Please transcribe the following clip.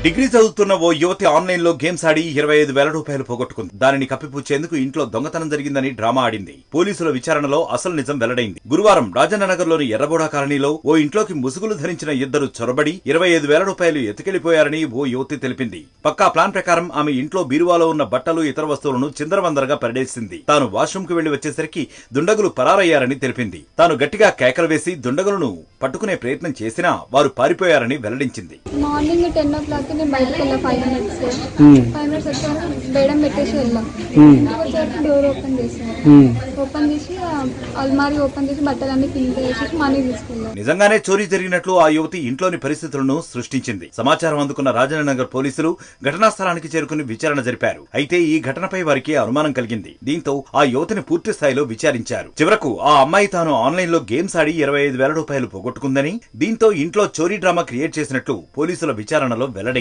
Degree చదువుతున్న ఓ యువతి online లో గేమ్స్ ఆడి 25,000 రూపాయలు పోగొట్టుకుంది. దానిని కప్పిపుచ్చేందుకు ఇంట్లో దొంగతనం జరిగిందని డ్రామా ఆడింది. పోలీసుల విచారణలో అసలు నిజం వెల్లడైంది. గురువారం రాజన్ననగర్లోని ఎర్రబోడా కాలనీలో ఓ ఇంట్లోకి ముసుగులు ధరించిన ఇద్దరు చొరబడి 25,000 రూపాయలు ఎత్తుకెళ్లిపోయారని ఓ యువతి తెలిపింది. పక్కా ప్లాన్ ప్రకారం ఆమె ఇంట్లో బీరువాలో ఉన్న బట్టలు ఇతర వస్తువులను చిందరవందరగా పడేసింది. తాను వాష్రూమ్ కు వెళ్లి వచ్చేసరికి దుండగులు పరారయ్యారని తెలిపింది. తాను గట్టిగా కేకలు వేసి దుండగులను పట్టుకునే ప్రయత్నం చేసినా వారు పారిపోయారని వెల్లడించింది. మార్నింగ్ 10 o'clock నేను బయటకు వెళ్ళా 5 minutes వచ్చాను. బేడం పెట్టేసి వెళ్ళాం. వచ్చేసరికి డోర్ ఓపెన్ చేసి అల్మారీ ఓపెన్ చేసి బట్టలన్నీ కింద వేసి మనీ తీసుకెళ్ళాం. నిజంగానే చోరీ జరిగినట్లు ఆ యువతి ఇంట్లోని పరిస్థితులను సృష్టించింది. సమాచారం అందుకున్న రాజన్ననగర్ పోలీసులు ఘటనా స్థలానికి చేరుకుని విచారణ జరిపారు. అయితే ఈ ఘటనపై వారికి అనుమానం కలిగింది. దీంతో ఆ యువతిని పూర్తి స్థాయిలో విచారించారు. చివరకు ఆ అమ్మాయి తాను ఆన్లైన్ లో గేమ్స్ ఆడి 25,000 రూపాయలు పోగొట్టుకుందని, దీంతో ఇంట్లో చోరీ డ్రామా క్రియేట్ చేసినట్లు పోలీసుల విచారణలో వెల్లడైంది.